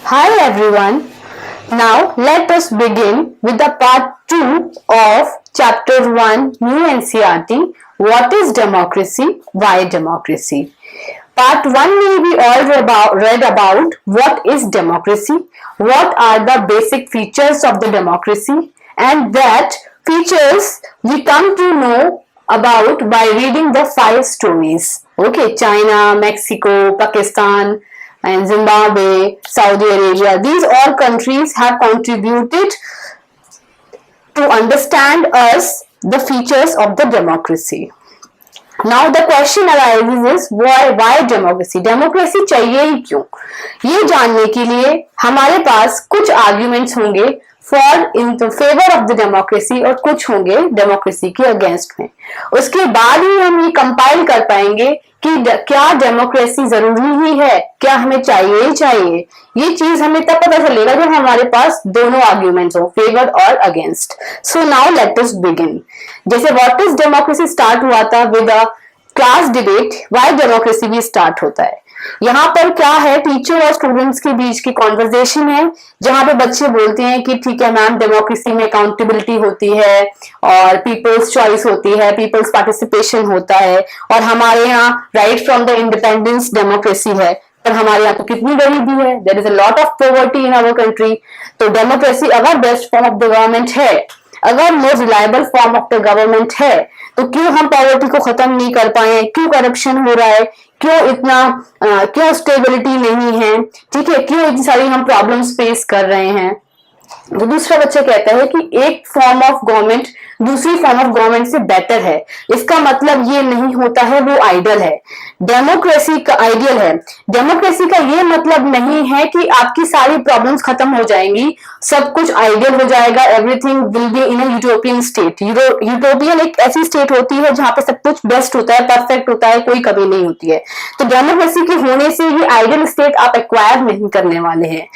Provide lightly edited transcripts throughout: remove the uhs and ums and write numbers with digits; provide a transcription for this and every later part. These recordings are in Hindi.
Hi everyone. Now let us begin with the part 2 of chapter 1 New NCERT. What is democracy? Why democracy? Part 1 में we all read about what is democracy, what are the basic features of the democracy, and that features we come to know about by reading the 5 stories. Okay, China, Mexico, Pakistan, and Zimbabwe, Saudi Arabia. These all countries have contributed to understand us the features of the democracy. Now the question arises is why democracy? Democracy चाहिए ही क्यों? ये जानने के लिए हमारे पास कुछ आर्ग्यूमेंट्स होंगे for in favour of the democracy और कुछ होंगे डेमोक्रेसी के अगेंस्ट में. उसके बाद ही हम ये कंपाइल कर पाएंगे कि क्या डेमोक्रेसी जरूरी ही है, क्या हमें चाहिए ही चाहिए. ये चीज हमें तब पता चलेगा जब हमारे पास दोनों आर्ग्यूमेंट्स हो, फेवर और against. So now let us begin. जैसे व्हाट इज डेमोक्रेसी स्टार्ट हुआ था with a class debate, why democracy भी स्टार्ट होता है. यहाँ पर क्या है, टीचर और स्टूडेंट्स के बीच की कॉन्वर्जेशन है जहां पे बच्चे बोलते हैं कि ठीक है मैम, डेमोक्रेसी में अकाउंटेबिलिटी होती है और पीपल्स चॉइस होती है, पीपल्स पार्टिसिपेशन होता है और हमारे यहाँ right from the independence democracy है. पर हमारे यहाँ तो कितनी गरीबी है, there is a lot of poverty in our country. तो डेमोक्रेसी अगर best form of the government है, अगर most reliable form of the government है, तो क्यों हम पॉवर्टी को खत्म नहीं कर पाए, क्यों करप्शन हो रहा है, क्यों स्टेबिलिटी नहीं है, ठीक है, क्यों इतनी सारी हम प्रॉब्लम्स फेस कर रहे हैं. तो दूसरा बच्चा कहता है कि एक फॉर्म ऑफ गवर्नमेंट दूसरी फॉर्म ऑफ गवर्नमेंट से बेटर है. इसका मतलब ये नहीं होता है वो आइडियल है. डेमोक्रेसी का आइडियल है. डेमोक्रेसी का ये मतलब नहीं है कि आपकी सारी प्रॉब्लम्स खत्म हो जाएंगी, सब कुछ आइडियल हो जाएगा, everything will be in a utopian state. Utopian एक ऐसी स्टेट होती है जहां पे सब कुछ बेस्ट होता है, परफेक्ट होता है, कोई कमी नहीं होती है. तो डेमोक्रेसी के होने से ये आइडियल स्टेट आप एक्वायर नहीं करने वाले हैं.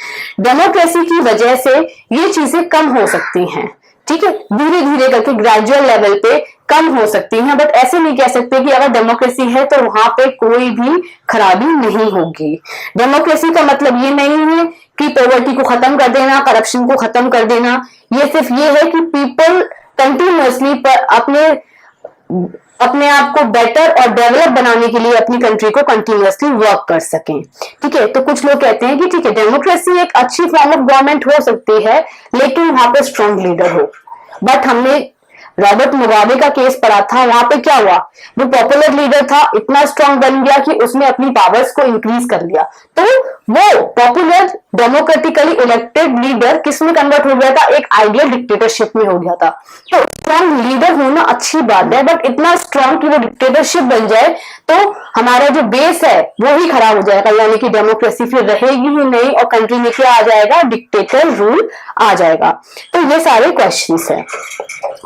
डेमोक्रेसी की वजह से ये चीजें कम हो सकती हैं, ठीक है, धीरे धीरे करके ग्रेजुअल लेवल पे कम हो सकती हैं. बट ऐसे नहीं कह सकते कि अगर डेमोक्रेसी है तो वहां पे कोई भी खराबी नहीं होगी. डेमोक्रेसी का मतलब ये नहीं है कि पॉवर्टी को खत्म कर देना, करप्शन को खत्म कर देना. ये सिर्फ ये है कि पीपल कंटिन्यूअसली अपने आप को बेटर और डेवलप बनाने के लिए अपनी कंट्री को कंटिन्यूअसली वर्क कर सकें. ठीक है, तो कुछ लोग कहते हैं कि ठीक है, डेमोक्रेसी एक अच्छी फॉर्म ऑफ गवर्नमेंट हो सकती है लेकिन वहां पे स्ट्रांग लीडर हो. बट हमने रॉबर्ट मुगाबे का केस पढ़ा था, वहां पे क्या हुआ, वो पॉपुलर लीडर था, इतना स्ट्रांग बन गया कि उसने अपनी पावर्स को इंक्रीज कर लिया. तो वो पॉपुलर डेमोक्रेटिकली इलेक्टेड लीडर किस में कन्वर्ट हो गया था, एक आइडियल डिक्टेटरशिप में हो गया था. तो स्ट्रांग लीडर होना अच्छी बात है, बट इतना स्ट्रांग कि वो डिक्टेटरशिप बन जाए तो हमारा जो बेस है वो ही खराब हो जाएगा, यानी कि डेमोक्रेसी फिर रहेगी ही नहीं और कंट्री में क्या आ जाएगा, डिक्टेटर रूल आ जाएगा. तो ये सारे क्वेश्चंस हैं,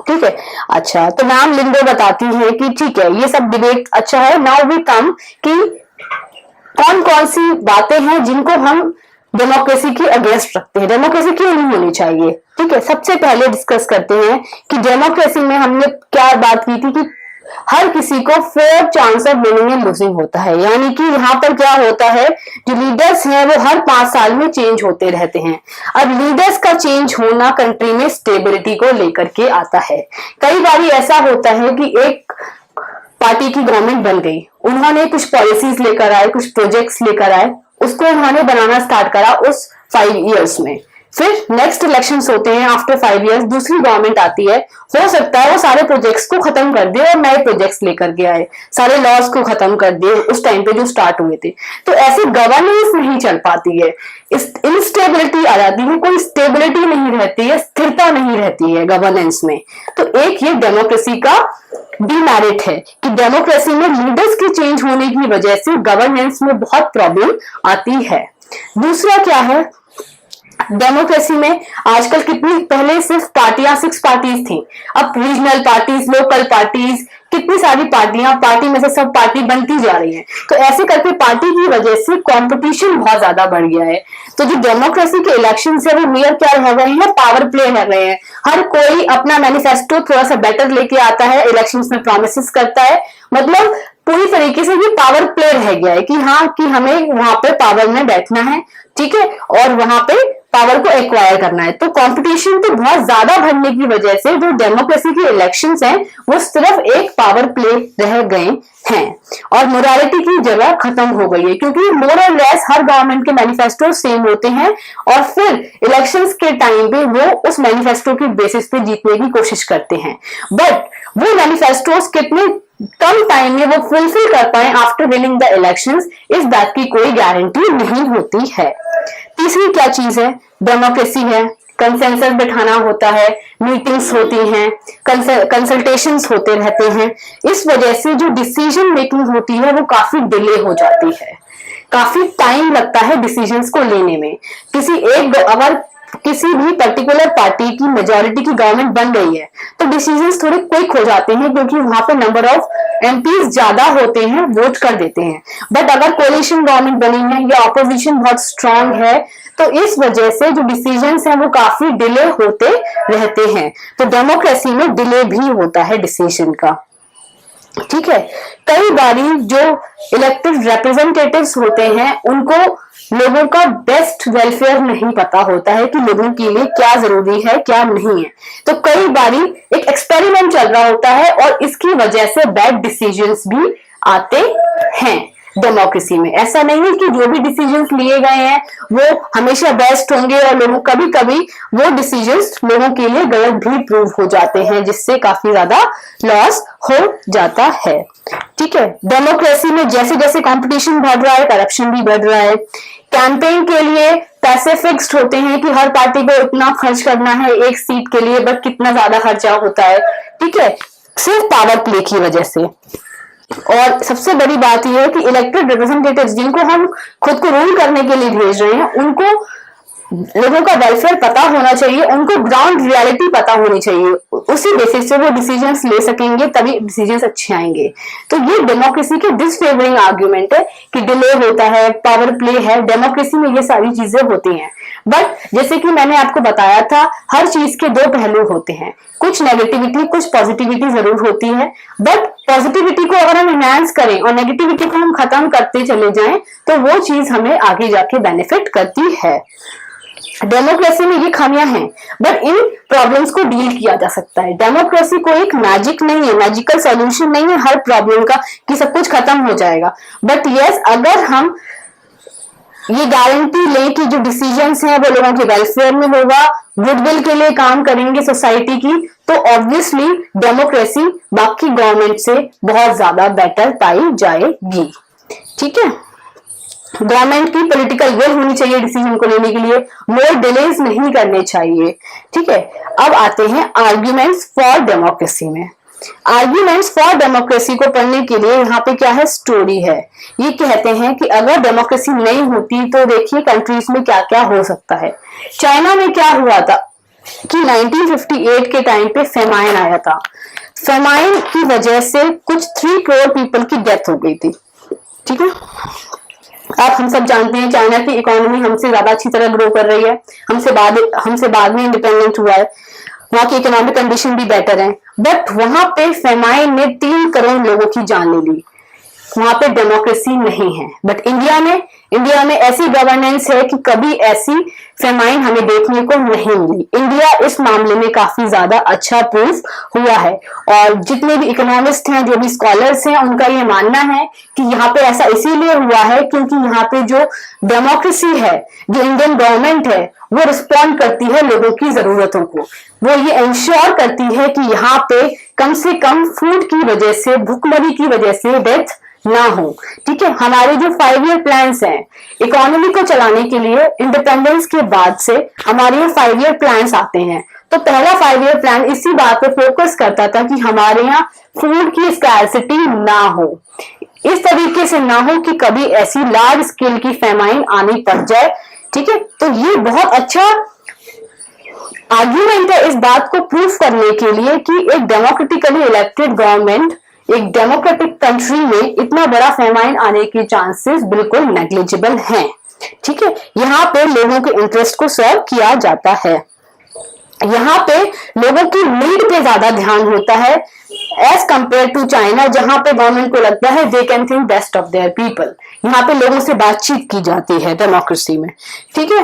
ठीक है. अच्छा, तो मैम लिंडो बताती है कि ठीक है, ये सब डिबेट अच्छा है. नाउ वी कम कि कौन कौन सी बातें हैं जिनको हम डेमोक्रेसी के अगेंस्ट रखते हैं, डेमोक्रेसी क्यों नहीं होनी चाहिए. ठीक है, सबसे पहले डिस्कस करते हैं कि डेमोक्रेसी में हमने क्या बात की थी कि हर किसी को fair chance of winning and losing होता है. यानी कि यहाँ पर क्या होता है, जो लीडर्स हैं वो हर 5 साल में चेंज होते रहते हैं. अब लीडर्स का चेंज होना कंट्री में स्टेबिलिटी को लेकर के आता है. कई बार ऐसा होता है कि एक पार्टी की गवर्नमेंट बन गई, उन्होंने कुछ पॉलिसीज लेकर आए, कुछ प्रोजेक्ट्स लेकर आए, उसको उन्होंने बनाना स्टार्ट करा उस 5 इयर्स में. फिर नेक्स्ट इलेक्शंस होते हैं, आफ्टर 5 इयर्स दूसरी गवर्नमेंट आती है, हो सकता है वो सारे प्रोजेक्ट्स को खत्म कर दे और नए प्रोजेक्ट्स लेकर के आए, सारे लॉज को खत्म कर दिए उस टाइम पे जो स्टार्ट हुए थे. तो ऐसे गवर्नेंस नहीं चल पाती है, इंस्टेबिलिटी आ जाती है, कोई स्टेबिलिटी नहीं रहती है, स्थिरता नहीं रहती है गवर्नेंस में. तो एक ये डेमोक्रेसी का डिमेरिट है कि डेमोक्रेसी में लीडर्स के चेंज होने की वजह से गवर्नेंस में बहुत प्रॉब्लम आती है. दूसरा क्या है, डेमोक्रेसी में आजकल कितनी, पहले सिर्फ पार्टियां 6 पार्टीज थी, अब रीजनल पार्टीज, लोकल पार्टीज, कितनी सारी पार्टियां, पार्टी में से सब पार्टी बनती जा रही है. तो ऐसे करके पार्टी की वजह से कंपटीशन बहुत ज्यादा बढ़ गया है. तो जो डेमोक्रेसी के इलेक्शन है वो मेयर क्या रह रहे हैं, पावर प्ले रह रहे हैं. हर कोई अपना मैनिफेस्टो थोड़ा सा बेटर लेके आता है, इलेक्शंस में प्रॉमिसेस करता है, मतलब पूरी तरीके से ये पावर प्ले रह गया है कि हाँ कि हमें वहां पे पावर में बैठना है, ठीक है, और वहां पे पावर को एक्वायर करना है। तो कंपटीशन तो बहुत ज्यादा बढ़ने की वजह से जो डेमोक्रेसी के इलेक्शंस हैं वो सिर्फ एक पावर प्ले रह गए हैं और मोरालिटी की जगह खत्म हो गई है, क्योंकि मोर और लेस हर गवर्नमेंट के मैनिफेस्टो सेम होते हैं और फिर इलेक्शंस के टाइम पे वो उस मैनिफेस्टो के बेसिस पे जीतने की कोशिश करते हैं, बट वो मैनिफेस्टोस कितने कम टाइम में वो फुलफिल कर पाए आफ्टर विनिंग द इलेक्शंस, इस बात की कोई गारंटी नहीं होती है। तीसरी क्या चीज है? डेमोक्रेसी है, कंसेंसस बिठाना होता है, मीटिंग्स होती हैं, कंसल्टेशंस होते रहते हैं, इस वजह से जो डिसीजन मेकिंग होती है वो काफी डिले हो जाती है, काफी टाइम लगता है डिसीजंस को लेने में। अगर किसी भी पर्टिकुलर पार्टी की मेजोरिटी की गवर्नमेंट बन गई है तो डिसीजंस थोड़े क्विक हो जाते हैं, क्योंकि वहां पे नंबर ऑफ एमपीज ज्यादा होते हैं, वोट कर देते हैं। बट अगर कोलिशन गवर्नमेंट बनी है या ऑपोजिशन बहुत स्ट्रांग है तो इस वजह से जो डिसीजंस हैं वो काफी डिले होते रहते हैं। तो डेमोक्रेसी में डिले भी होता है डिसीजन का, ठीक है। कई बारी जो इलेक्टेड रिप्रेजेंटेटिव्स होते हैं उनको लोगों का बेस्ट वेलफेयर नहीं पता होता है कि लोगों के लिए क्या जरूरी है क्या नहीं है, तो कई बारी एक एक्सपेरिमेंट चल रहा होता है और इसकी वजह से बैड डिसीजंस भी आते हैं डेमोक्रेसी में। ऐसा नहीं है कि जो भी डिसीजंस लिए गए हैं वो हमेशा बेस्ट होंगे और लोगों कभी कभी वो डिसीजंस लोगों के लिए गलत भी प्रूव हो जाते हैं, जिससे काफी ज्यादा लॉस हो जाता है, ठीक है। डेमोक्रेसी में जैसे जैसे कंपटीशन बढ़ रहा है करप्शन भी बढ़ रहा है। कैंपेन के लिए पैसे फिक्स्ड होते हैं कि हर पार्टी को इतना खर्च करना है एक सीट के लिए, बट कितना ज्यादा खर्चा होता है, ठीक है, सिर्फ पावर प्ले की वजह से। और सबसे बड़ी बात यह है कि इलेक्टेड रिप्रेजेंटेटिव्स जिनको हम खुद को रूल करने के लिए भेज रहे हैं उनको लोगों का वेलफेयर पता होना चाहिए, उनको ग्राउंड रियलिटी पता होनी चाहिए, उसी बेसिस से वो डिसीजंस ले सकेंगे, तभी डिसीजंस अच्छे आएंगे। तो ये डेमोक्रेसी के डिसफेवरिंग आर्ग्यूमेंट है कि डिले होता है, पावर प्ले है, डेमोक्रेसी में ये सारी चीजें होती हैं। बट जैसे कि मैंने आपको बताया था हर चीज के दो पहलू होते हैं, कुछ नेगेटिविटी कुछ पॉजिटिविटी जरूर होती है, बट पॉजिटिविटी को अगर हम एनहांस करें और नेगेटिविटी को हम खत्म करते चले जाएं तो वो चीज हमें आगे जाके बेनिफिट करती है। डेमोक्रेसी में ये खामियां हैं, बट इन प्रॉब्लम्स को डील किया जा सकता है। डेमोक्रेसी कोई एक मैजिक नहीं है, मैजिकल सॉल्यूशन नहीं है हर प्रॉब्लम का कि सब कुछ खत्म हो जाएगा। बट यस, अगर हम ये गारंटी लें कि जो डिसीजंस हैं वो लोगों के वेलफेयर में होगा, गुडविल के लिए काम करेंगे सोसाइटी की, तो ऑब्वियसली डेमोक्रेसी बाकी गवर्नमेंट से बहुत ज्यादा बेटर पाई जाएगी, ठीक है। गवर्नमेंट की पॉलिटिकल विल होनी चाहिए डिसीजन को लेने के लिए, मोर डिलेज नहीं करने चाहिए, ठीक है। अब आते हैं आर्ग्यूमेंट्स फॉर डेमोक्रेसी में। आर्ग्यूमेंट्स फॉर डेमोक्रेसी को पढ़ने के लिए यहाँ पे क्या है, स्टोरी है। ये कहते हैं कि अगर डेमोक्रेसी नहीं होती तो देखिए कंट्रीज में क्या क्या हो सकता है। चाइना में क्या हुआ था कि 1958 के टाइम पे फेमाइन आया था। फेमाइन की वजह से कुछ 3 करोड़ पीपल की डेथ हो गई थी, ठीक है। आप हम सब जानते हैं चाइना की इकोनॉमी हमसे ज्यादा अच्छी तरह ग्रो कर रही है, हमसे बाद में इंडिपेंडेंट हुआ है, वहां की इकोनॉमिक कंडीशन भी बेटर है, बट वहां पे फेमाइन ने 3 करोड़ लोगों की जान ले ली। वहां पे डेमोक्रेसी नहीं है। बट इंडिया में ऐसी गवर्नेंस है कि कभी ऐसी फेमाइन हमें देखने को नहीं मिली। इंडिया इस मामले में काफी ज्यादा अच्छा प्रूफ हुआ है और जितने भी इकोनॉमिस्ट हैं, जो भी स्कॉलर्स हैं, उनका ये मानना है कि यहाँ पे ऐसा इसीलिए हुआ है क्योंकि यहाँ पे जो डेमोक्रेसी है, जो इंडियन गवर्नमेंट है, वो रिस्पॉन्ड करती है लोगों की जरूरतों को। वो ये इंश्योर करती है कि यहाँ पे कम से कम फूड की वजह से, भूखमरी की वजह से डेथ ना हो, ठीक है। हमारे जो 5 ईयर प्लान्स हैं इकोनॉमी को चलाने के लिए, इंडिपेंडेंस के बाद से हमारे 5 ईयर प्लान्स आते हैं। तो पहला 5 ईयर प्लान इसी बात पे फोकस करता था कि हमारे यहाँ फूड की स्कैर्सिटी ना हो, इस तरीके से ना हो कि कभी ऐसी लार्ज स्केल की फेमाइन आनी पड़ जाए, ठीक है। तो ये बहुत अच्छा आर्ग्यूमेंट है इस बात को प्रूफ करने के लिए कि एक डेमोक्रेटिकली इलेक्टेड गवर्नमेंट, एक डेमोक्रेटिक कंट्री में इतना बड़ा फेमाइन आने के चांसेस बिल्कुल नेग्लिजिबल हैं, ठीक है। यहाँ पे लोगों के इंटरेस्ट को सर्व किया जाता है। यहाँ पे लोगों की नीड पे ज्यादा ध्यान होता है एज कंपेयर टू चाइना, जहां पे गवर्नमेंट को लगता है they can think best of their people. यहाँ पे लोगों से बातचीत की जाती है डेमोक्रेसी में, ठीक है।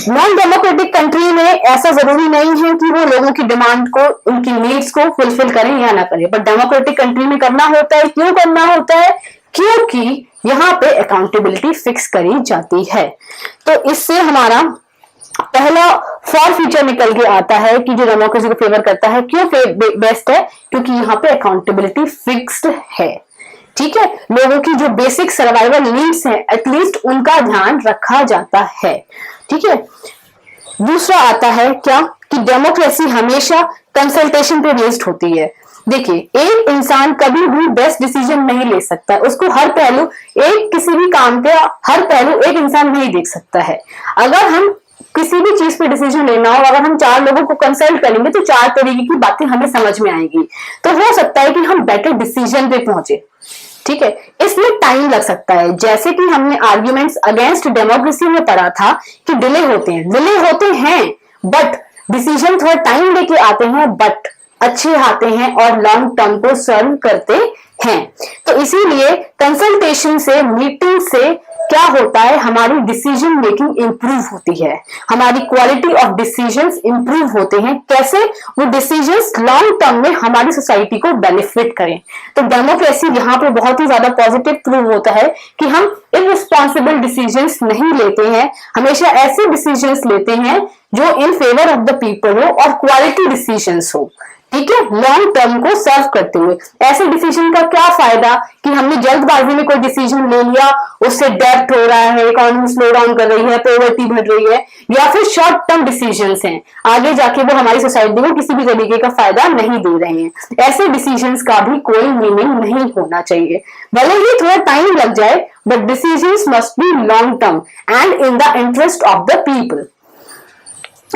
नॉन डेमोक्रेटिक कंट्री में ऐसा जरूरी नहीं है कि वो लोगों की डिमांड को, उनकी नीड्स को फुलफिल करें या ना करें, बट डेमोक्रेटिक कंट्री में करना होता है। क्यों करना होता है? क्योंकि यहाँ पे अकाउंटेबिलिटी फिक्स करी जाती है। तो इससे हमारा पहला फॉर फीचर निकल के आता है कि जो डेमोक्रेसी को फेवर करता है। क्यों बेस्ट है? क्योंकि यहाँ पे अकाउंटेबिलिटी फिक्स्ड है, ठीक है। लोगों की जो बेसिक सर्वाइवल नीड्स हैं एटलीस्ट उनका ध्यान रखा जाता है, ठीक है। दूसरा आता है क्या कि डेमोक्रेसी हमेशा कंसल्टेशन पे बेस्ड होती है। देखिए, एक इंसान कभी भी बेस्ट डिसीजन नहीं ले सकता, उसको हर पहलू, एक किसी भी काम के हर पहलू एक इंसान नहीं देख सकता है। अगर हम किसी भी चीज पे डिसीजन लेना हो, अगर हम 4 लोगों को कंसल्ट करेंगे तो 4 तरीके की बातें हमें समझ में आएंगी, तो हो सकता है कि हम बेटर डिसीजन पे पहुंचे, ठीक है। इसमें टाइम लग सकता है। जैसे कि हमने आर्ग्यूमेंट्स अगेंस्ट डेमोक्रेसी में पढ़ा था कि डिले होते हैं बट डिसीजन थोड़ा टाइम लेके आते हैं, बट अच्छे आते हैं और लॉन्ग टर्म को सर्व करते हैं। तो इसीलिए कंसल्टेशन से, मीटिंग से क्या होता है, हमारी डिसीजन मेकिंग इंप्रूव होती है, हमारी क्वालिटी ऑफ डिसीजंस इंप्रूव होते हैं। कैसे? वो डिसीजंस लॉन्ग टर्म में हमारी सोसाइटी को बेनिफिट करें। तो डेमोक्रेसी यहाँ पे बहुत ही ज्यादा पॉजिटिव प्रूव होता है कि हम इररिस्पॉन्सिबल डिसीजंस नहीं लेते हैं, हमेशा ऐसे डिसीजंस लेते हैं जो in favour of the people हो और क्वालिटी डिसीजंस हो, ठीक है, लॉन्ग टर्म को सर्व करते हुए। ऐसे डिसीजन का क्या फायदा कि हमने जल्दबाजी में कोई डिसीजन ले लिया, उससे डेब्ट हो रहा है, इकोनॉमी स्लो डाउन कर रही है, पॉवर्टी बढ़ रही है, या फिर शॉर्ट टर्म डिसीजंस हैं, आगे जाके वो हमारी सोसाइटी को किसी भी तरीके का फायदा नहीं दे रहे हैं। ऐसे डिसीजंस का भी कोई मीनिंग नहीं होना चाहिए। भले ही थोड़ा टाइम लग जाए, but decisions must be long term and in the interest of the people.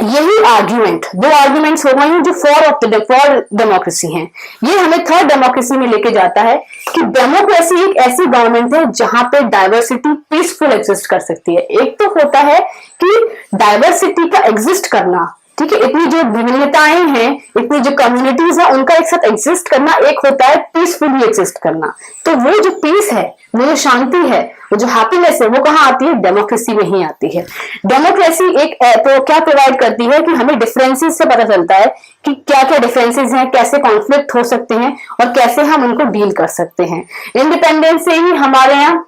यही आर्ग्यूमेंट, 2 आर्ग्यूमेंट्स हो गए हैं जो फॉर डेमोक्रेसी हैं। ये हमें थर्ड डेमोक्रेसी में लेके जाता है कि डेमोक्रेसी एक ऐसी गवर्नमेंट है जहां पे डाइवर्सिटी पीसफुल एग्जिस्ट कर सकती है। एक तो होता है कि डाइवर्सिटी का एग्जिस्ट करना, ठीक है, इतनी जो विभिन्नताएं हैं, इतनी जो कम्युनिटीज है, उनका एक साथ एग्जिस्ट करना। एक होता है पीसफुली एग्जिस्ट करना। तो वो जो पीस है, वो जो शांति है, वो जो हैप्पीनेस है, वो कहाँ आती है? डेमोक्रेसी में ही आती है। डेमोक्रेसी एक तो क्या प्रोवाइड करती है कि हमें डिफरेंसेस से पता चलता है कि क्या क्या डिफरेंसेस हैं, कैसे कॉन्फ्लिक्ट हो सकते हैं और कैसे हम उनको डील कर सकते हैं। इंडिपेंडेंस से ही हमारे यहाँ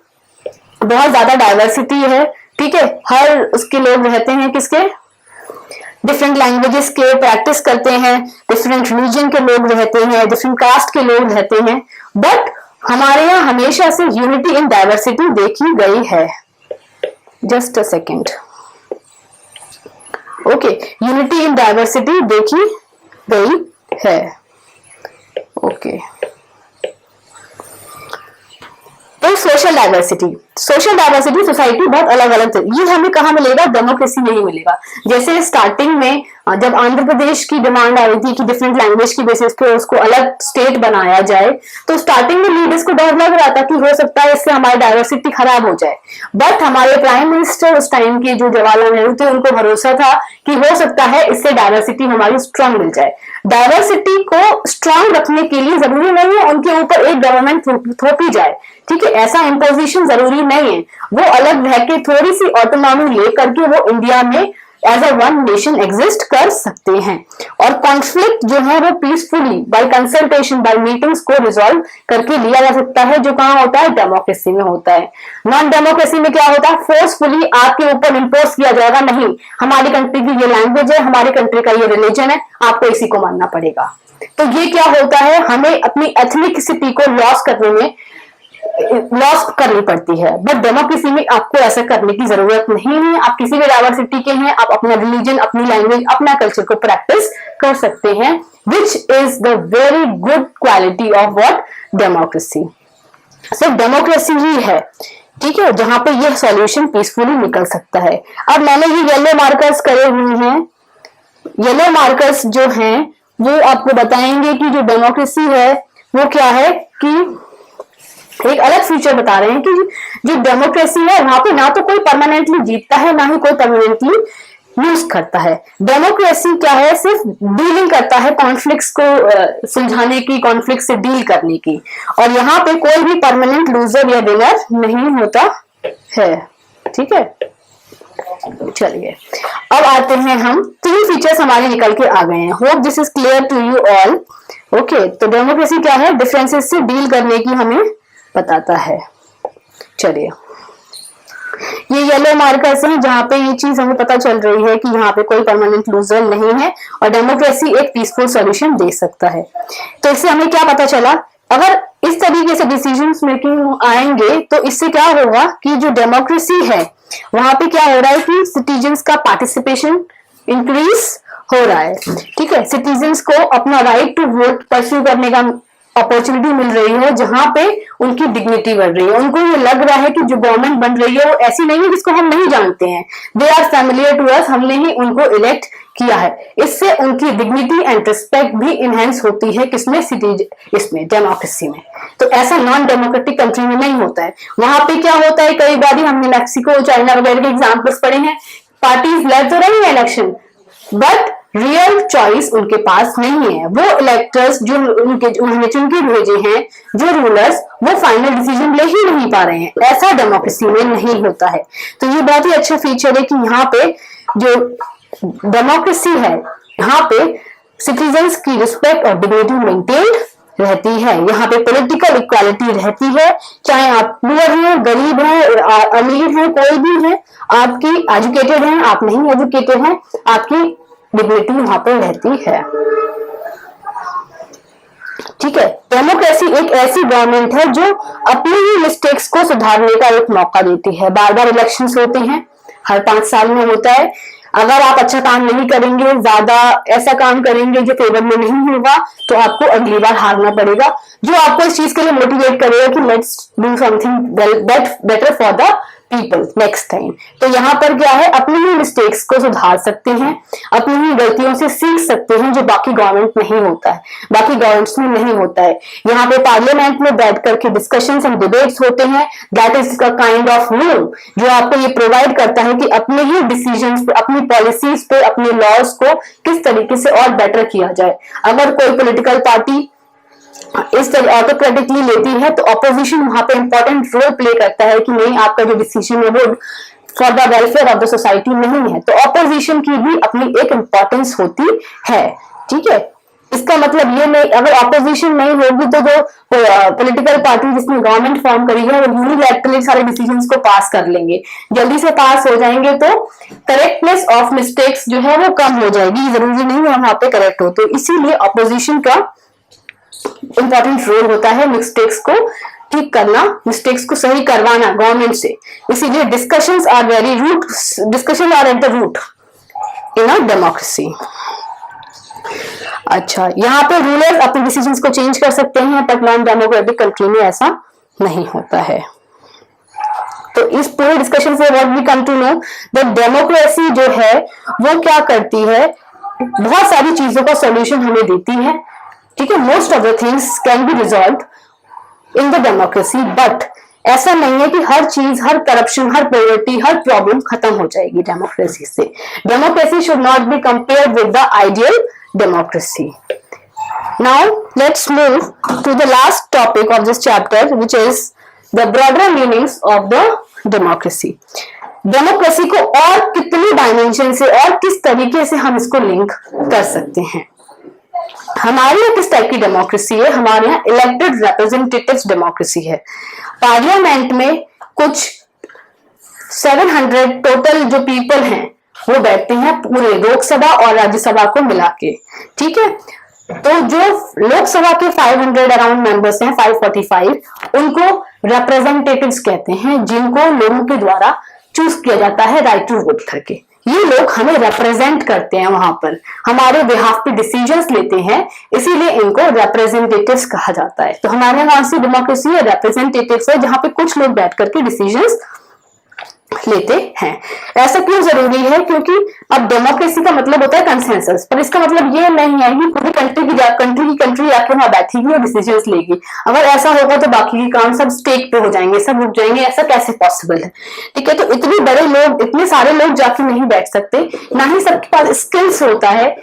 बहुत ज्यादा डाइवर्सिटी है, ठीक है, हर उसके लोग रहते हैं, किसके? डिफरेंट लैंग्वेजेस के प्रैक्टिस करते हैं, डिफरेंट रिलीजन के लोग रहते हैं, डिफरेंट कास्ट के लोग रहते हैं, बट हमारे यहाँ हमेशा से यूनिटी इन डाइवर्सिटी देखी गई है। Just a second, okay, unity in diversity देखी गई है, ओके। तो सोशल डाइवर्सिटी सोसाइटी बहुत अलग अलग है, ये हमें कहाँ मिलेगा? डेमोक्रेसी में ही मिलेगा। जैसे स्टार्टिंग में जब आंध्र प्रदेश की डिमांड आ रही थी कि डिफरेंट लैंग्वेज की बेसिस पे उसको अलग स्टेट बनाया जाए, तो स्टार्टिंग में लीडर्स को डर लग रहा था कि हो सकता है इससे हमारी डाइवर्सिटी खराब हो जाए, बट हमारे प्राइम मिनिस्टर उस टाइम के जो जवाहरलाल नेहरू थे, उनको भरोसा था कि हो सकता है इससे डाइवर्सिटी हमारी स्ट्रांग मिल जाए। डाइवर्सिटी को स्ट्रांग रखने के लिए जरूरी नहीं है उनके ऊपर एक गवर्नमेंट थोपी जाए, ठीक है, ऐसा इम्पोजिशन जरूरी नहीं है। वो अलग रह के थोड़ी सी ऑटोनॉमी लेकर के वो इंडिया में as a one nation exist कर सकते हैं। और कॉन्फ्लिक्ट जो है वो peacefully by consultation, by meetings को रिजॉल्व करके लिया जा सकता है, जो कहाँ होता है? डेमोक्रेसी में होता है। नॉन डेमोक्रेसी में क्या होता है? फोर्सफुली आपके ऊपर इम्पोज किया जाएगा, नहीं, हमारी कंट्री की ये लैंग्वेज है, हमारी कंट्री का ये रिलीजन है, आपको इसी को मानना पड़ेगा। तो ये क्या होता है? हमें अपनी एथनिसिटी को लॉस करनी पड़ती है, बट डेमोक्रेसी में आपको ऐसा करने की जरूरत नहीं है। आप किसी भी डाइवर्सिटी के हैं, आप अपना रिलीजन, अपनी लैंग्वेज, अपना कल्चर को प्रैक्टिस कर सकते हैं, which is the very good quality of what? Democracy. सिर्फ डेमोक्रेसी ही है, ठीक है, जहां पे ये सॉल्यूशन पीसफुली निकल सकता है। अब मैंने ये येलो मार्कर्स करे हुए हैं, येलो मार्कर्स जो हैं वो आपको बताएंगे कि जो डेमोक्रेसी है वो क्या है, कि एक अलग फीचर बता रहे हैं कि जो डेमोक्रेसी है वहां पे ना तो कोई परमानेंटली जीतता है, ना ही कोई परमानेंटली यूज करता है। डेमोक्रेसी क्या है, सिर्फ डीलिंग करता है कॉन्फ्लिक्ट्स को सुलझाने की, कॉन्फ्लिक्ट से डील करने की, और यहाँ पे कोई भी परमानेंट लूजर या विनर नहीं होता है। ठीक है, चलिए अब आते हैं हम, 3 फीचर्स हमारे निकल के आ गए हैं। Hope this is clear to you all. Okay, तो डेमोक्रेसी क्या है, डिफरेंसेस से डील करने की हमें बताता है। चलिए, ये येलो मार्कर्स हैं जहां पे ये चीज हमें पता चल रही है कि यहाँ पे कोई परमानेंट लूजर नहीं है और डेमोक्रेसी एक पीसफुल सॉल्यूशन दे सकता है। तो इससे हमें क्या पता चला, अगर इस तरीके से डिसीजन मेकिंग आएंगे तो इससे क्या होगा कि जो डेमोक्रेसी है वहां पे क्या हो रहा है कि सिटीजन्स का पार्टिसिपेशन इंक्रीज हो रहा है। ठीक है, सिटीजन्स को अपना राइट टू वोट परस्यू करने का अपॉर्चुनिटी मिल रही है, जहां पे उनकी डिग्निटी बढ़ रही है। उनको ये लग रहा है कि जो गवर्नमेंट बन रही है वो ऐसी नहीं है जिसको हम नहीं जानते हैं, they are familiar to us, हमने ही उनको इलेक्ट किया है। इससे उनकी डिग्निटी एंड रिस्पेक्ट भी इनहेंस होती है, किसमें, इसमें डेमोक्रेसी में। तो ऐसा नॉन डेमोक्रेटिक कंट्री में नहीं होता है। वहां पे क्या होता है, कई बार हमने मैक्सिको, चाइना वगैरह के एग्जाम्पल्स पढ़े हैं, पार्टीज लड़ तो रही है इलेक्शन, बट रियल चॉइस उनके पास नहीं है। वो इलेक्टर्स जो उन्होंने चुन के भेजे हैं, जो रूलर्स, वो फाइनल डिसीजन ले ही नहीं पा रहे हैं। ऐसा डेमोक्रेसी में नहीं होता है। तो ये बहुत ही अच्छा फीचर है कि यहाँ पे जो डेमोक्रेसी है, यहाँ पे सिटीजन्स की रिस्पेक्ट और डिग्निटी मेंटेन्ड रहती है। यहाँ पे पॉलिटिकल इक्वालिटी रहती है, चाहे आप पुअर हैं, गरीब हैं, अमीर हैं, कोई भी है, आपकी एजुकेटेड हैं, आप नहीं एजुकेटेड हैं, आपकी डिग्निटी वहां पर रहती है। ठीक है, डेमोक्रेसी एक ऐसी गवर्नमेंट है जो अपनी ही मिस्टेक्स को सुधारने का एक मौका देती है। बार बार इलेक्शंस होते हैं, हर 5 साल में होता है। अगर आप अच्छा काम नहीं करेंगे, ज्यादा ऐसा काम करेंगे जो फेवर में नहीं होगा, तो आपको अगली बार हारना पड़ेगा, जो आपको इस चीज के लिए मोटिवेट करेगा कि let's do something better for the people next time. तो यहाँ पर क्या है, अपनी ही मिस्टेक्स को सुधार सकते हैं, अपनी ही गलतियों से सीख सकते हैं, जो बाकी गवर्नमेंट नहीं होता है, बाकी गवर्नमेंट्स में नहीं होता है। यहाँ पे पार्लियामेंट में बैठ करके डिस्कशंस एंड डिबेट्स होते हैं, that is a kind of rule जो आपको ये प्रोवाइड करता है कि अपने ही डिसीजंस पे, अपनी पॉलिसीज पे, अपने लॉज को किस तरीके से और बेटर किया जाए। अगर कोई पॉलिटिकल पार्टी इस तरह ऑटोक्रेटिकली लेती है तो ऑपोजिशन वहां पे इंपॉर्टेंट रोल प्ले करता है कि नहीं, आपका जो डिसीजन है वो for the welfare of the society नहीं है। तो ऑपोजिशन की भी अपनी एक इंपॉर्टेंस होती है। ठीक है, इसका मतलब ये नहीं, अगर ऑपोजिशन नहीं होगी तो जो पॉलिटिकल पार्टी जिसने गवर्नमेंट फॉर्म करी है वो यूनिलैटरली सारे डिसीजंस को पास कर लेंगे, जल्दी से पास हो जाएंगे, तो करेक्टनेस ऑफ मिस्टेक्स जो है वो कम हो जाएगी। जरूरी नहीं है वहां पे करेक्ट हो। तो इसीलिए ऑपोजिशन का इंपॉर्टेंट रोल होता है मिस्टेक्स को ठीक करना, मिस्टेक्स को सही करवाना गवर्नमेंट से। इसीलिए discussions are very root, discussion are at the root in a democracy. अच्छा, यहाँ पे रूलर्स अपने डिसीजंस को चेंज कर सकते हैं, बट नॉन डेमोक्रेटिक कंट्री में ऐसा नहीं होता है। तो इस पूरे डिस्कशन से what we come to know that democracy जो है वो क्या करती है, बहुत सारी चीजों का सॉल्यूशन हमें देती है। ठीक है, most of the things can be resolve in the democracy, but ऐसा नहीं है कि हर चीज, हर करप्शन, हर पॉवर्टी, हर प्रॉब्लम खत्म हो जाएगी डेमोक्रेसी से। Democracy should not be compared with the ideal democracy. Now let's move to the last topic of this chapter, which is the broader meanings of the democracy. Democracy को और कितनी डायमेंशन से और किस तरीके से हम इसको लिंक कर सकते हैं। हमारे यहाँ किस टाइप की डेमोक्रेसी है, हमारे यहाँ इलेक्टेड रिप्रेजेंटेटिव्स डेमोक्रेसी है। पार्लियामेंट में कुछ 700 टोटल जो पीपल हैं वो बैठते हैं पूरे लोकसभा और राज्यसभा को मिला के। ठीक है, तो जो लोकसभा के 500 अराउंड मेंबर्स हैं, 545, उनको रिप्रेजेंटेटिव्स कहते हैं, जिनको लोगों के द्वारा चूज किया जाता है राइट टू वोट करके। ये लोग हमें रिप्रेजेंट करते हैं, वहां पर हमारे बिहाफ पे डिसीजंस लेते हैं, इसीलिए इनको रिप्रेजेंटेटिव्स कहा जाता है। तो हमारे यहाँ से डेमोक्रेसी है, रिप्रेजेंटेटिव्स है, जहां पे कुछ लोग बैठ करके डिसीजंस लेते हैं। ऐसा क्यों जरूरी है? क्योंकि अब डेमोक्रेसी का मतलब होता है कंसेंसस, पर इसका मतलब ये नहीं है कि पूरी कंट्री आके वहां बैठेगी और डिसीजंस लेगी। अगर ऐसा होगा तो बाकी के काम सब स्टेक पे हो जाएंगे, सब रुक जाएंगे। ऐसा कैसे पॉसिबल है? ठीक है, तो इतने बड़े लोग, इतने सारे लोग जाके नहीं बैठ सकते, ना ही सबके पास स्किल्स होता है,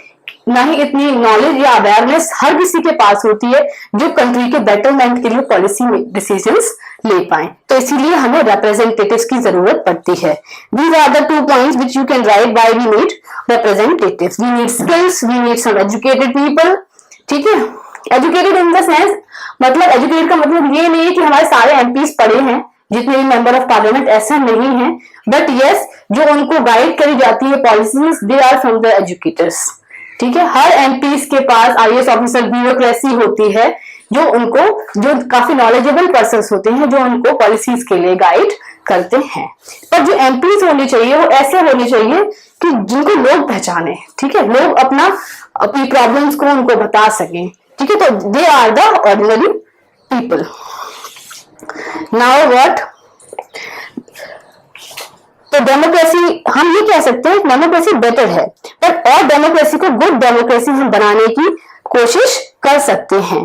ना ही इतनी नॉलेज या अवेयरनेस हर किसी के पास होती है जो कंट्री के बेटरमेंट के लिए पॉलिसी में डिसीजंस ले पाए। तो इसीलिए हमें रिप्रेजेंटेटिव्स की जरूरत पड़ती है। These are the 2 points which you can write why we need representatives. We need skills, we need some educated people. ठीक है, एजुकेटेड इन द सेंस, मतलब एजुकेटेड का मतलब ये नहीं है कि हमारे सारे एमपीज पढ़े हैं, जितने भी मेंबर ऑफ पार्लियामेंट, ऐसा नहीं है। बट यस, जो उनको गाइड करी जाती है policies, they are from the educators. ठीक है, हर एमपीज के पास आईएएस ऑफिसर ब्यूरोक्रेसी होती है जो उनको, जो काफी नॉलेजेबल पर्सन होते हैं, जो उनको पॉलिसीज के लिए गाइड करते हैं। पर जो एमपीज होने चाहिए वो ऐसे होने चाहिए कि जिनको लोग पहचाने। ठीक है, लोग अपनी प्रॉब्लम्स को उनको बता सकें। ठीक है, तो they are the ordinary people. Now what, तो डेमोक्रेसी, हम ये कह सकते हैं डेमोक्रेसी बेटर है, पर और डेमोक्रेसी को गुड डेमोक्रेसी हम बनाने की कोशिश कर सकते हैं।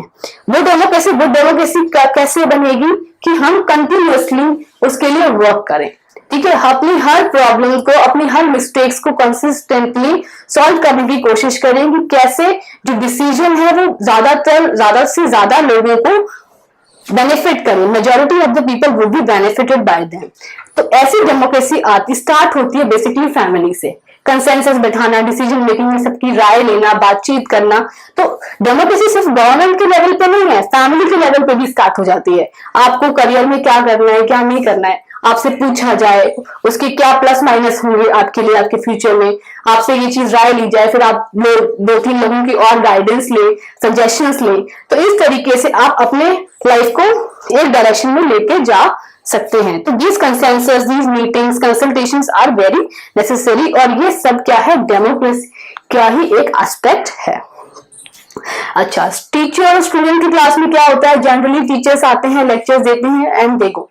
वो डेमोक्रेसी गुड डेमोक्रेसी कैसे बनेगी कि हम कंटिन्यूअसली उसके लिए वर्क करें। ठीक है, अपनी हर प्रॉब्लम को, अपनी हर मिस्टेक्स को कंसिस्टेंटली सॉल्व करने की कोशिश करें कि कैसे जो डिसीजन है वो ज्यादा से ज्यादा लोगों को बेनिफिट करें, majority of the people will be benefited bye them. तो ऐसी डेमोक्रेसी स्टार्ट होती है बेसिकली फैमिली से। कंसेंसस बैठाना, डिसीजन मेकिंग में सबकी राय लेना, बातचीत करना। तो डेमोक्रेसी सिर्फ गवर्नमेंट के लेवल पे नहीं है, फैमिली के लेवल पे भी स्टार्ट हो जाती है। आपको करियर में क्या करना है, क्या नहीं करना है, आपसे पूछा जाए, उसके क्या प्लस माइनस होंगे आपके लिए, आपके फ्यूचर में, आपसे ये चीज राय ली जाए, फिर आप 2-3 लोगों की और गाइडेंस ले, सजेशंस ले। तो इस तरीके से आप अपने लाइफ को एक डायरेक्शन में लेके जा सकते हैं। तो this consensus, this meetings, consultations are very necessary, और ये सब क्या है, डेमोक्रेसी क्या ही एक एस्पेक्ट है। अच्छा, टीचर और स्टूडेंट की क्लास में क्या होता है, जनरली टीचर्स आते हैं, लेक्चर्स देते हैं एंड दे गो।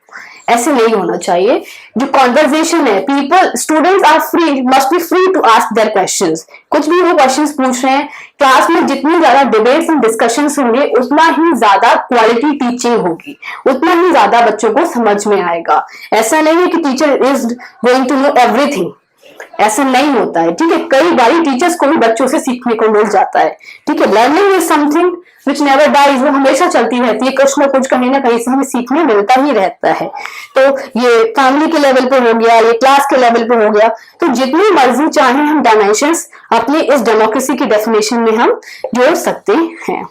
ऐसे नहीं होना चाहिए। जो कॉन्वर्जेशन है, people, students are free, must be free to ask their questions. कुछ भी वो क्वेश्चंस पूछ रहे हैं, क्लास में जितनी ज्यादा डिबेट्स एंड डिस्कशंस होंगे उतना ही ज्यादा क्वालिटी टीचिंग होगी, उतना ही ज्यादा बच्चों को समझ में आएगा। ऐसा नहीं है कि teacher is going to know everything, ऐसा नहीं होता है। ठीक है, कई बार टीचर्स को भी बच्चों से सीखने को मिल जाता है। ठीक है, learning is something which never dies, वो हमेशा चलती रहती है, कुछ ना कुछ कहीं ना कहीं से हमें सीखने मिलता ही रहता है। तो ये फैमिली के लेवल पे हो गया, ये क्लास के लेवल पे हो गया। तो जितनी मर्जी चाहे हम डायमेंशंस अपने इस डेमोक्रेसी की डेफिनेशन में हम जोड़ सकते हैं।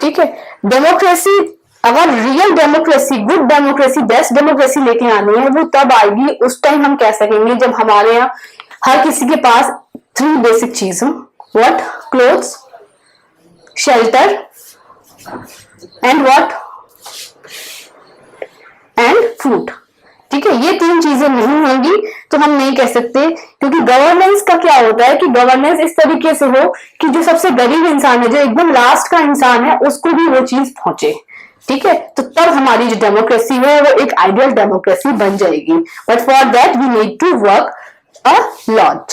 ठीक है, डेमोक्रेसी, अगर real democracy, good democracy, best democracy लेके आनी है, वो तब आएगी, उस टाइम हम कह सकेंगे जब हमारे यहाँ हर किसी के पास 3 बेसिक चीज हो। What? Clothes, shelter and what? And food. ठीक है, ये 3 चीजें नहीं होंगी तो हम नहीं कह सकते, क्योंकि गवर्नेंस का क्या होता है कि गवर्नेंस इस तरीके से हो कि जो सबसे गरीब इंसान है, जो एकदम लास्ट का इंसान है, उसको भी वो चीज पहुंचे। ठीक है, तो तब हमारी जो डेमोक्रेसी है वो एक आइडियल डेमोक्रेसी बन जाएगी। But for that we need to work a lot.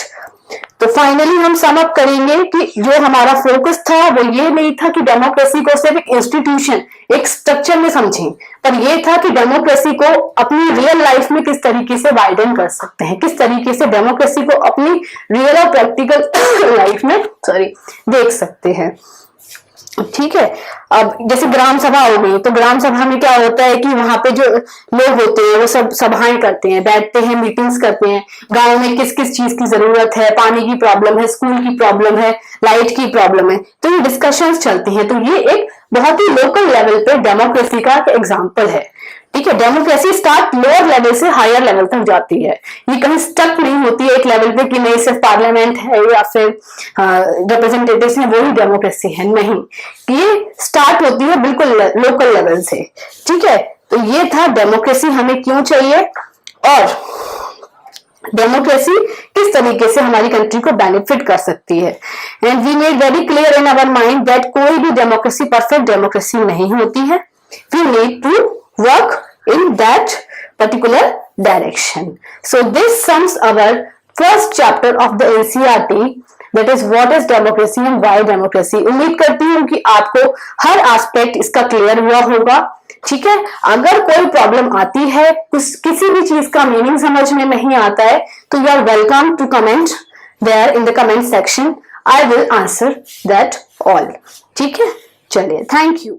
तो फाइनली हम सम अप करेंगे कि जो हमारा फोकस था वो ये नहीं था कि डेमोक्रेसी को सिर्फ एक इंस्टीट्यूशन, एक स्ट्रक्चर में समझें, पर ये था कि डेमोक्रेसी को अपनी रियल लाइफ में किस तरीके से वाइडन कर सकते हैं, किस तरीके से डेमोक्रेसी को अपनी रियल और प्रैक्टिकल लाइफ में देख सकते हैं। ठीक है, अब जैसे ग्राम सभा हो गई, तो ग्राम सभा में क्या होता है कि वहां पे जो लोग होते हैं वो सब सभाएं करते हैं, बैठते हैं, मीटिंग्स करते हैं, गांव में किस किस चीज की जरूरत है, पानी की प्रॉब्लम है, स्कूल की प्रॉब्लम है, लाइट की प्रॉब्लम है, तो ये डिस्कशंस चलती हैं। तो ये एक बहुत ही लोकल लेवल पे डेमोक्रेसी का एग्जाम्पल है। ठीक है, डेमोक्रेसी स्टार्ट लोअर लेवल से हायर लेवल तक जाती है, ये कहीं स्टक नहीं होती है एक लेवल पे कि नहीं सिर्फ पार्लियामेंट है या फिर रिप्रेजेंटेटिव्स हैं वो ही डेमोक्रेसी है, नहीं, ये स्टार्ट होती है बिल्कुल लोकल लेवल से। ठीक है, तो ये था डेमोक्रेसी हमें क्यों चाहिए और डेमोक्रेसी किस तरीके से हमारी कंट्री को बेनिफिट कर सकती है। And we made very clear in our mind that कोई भी डेमोक्रेसी परफेक्ट डेमोक्रेसी नहीं होती है। We need to work in that particular direction. So this sums our first chapter of the NCERT, that is what is democracy and why democracy. उम्मीद करती हूँ कि आपको हर एस्पेक्ट इसका क्लियर हुआ होगा, ठीक है। अगर कोई प्रॉब्लम आती है, किसी भी चीज का मीनिंग समझ में नहीं आता है, तो you are welcome to comment there in the comment section, I will answer that all, ठीक है। चलिए, थैंक यू।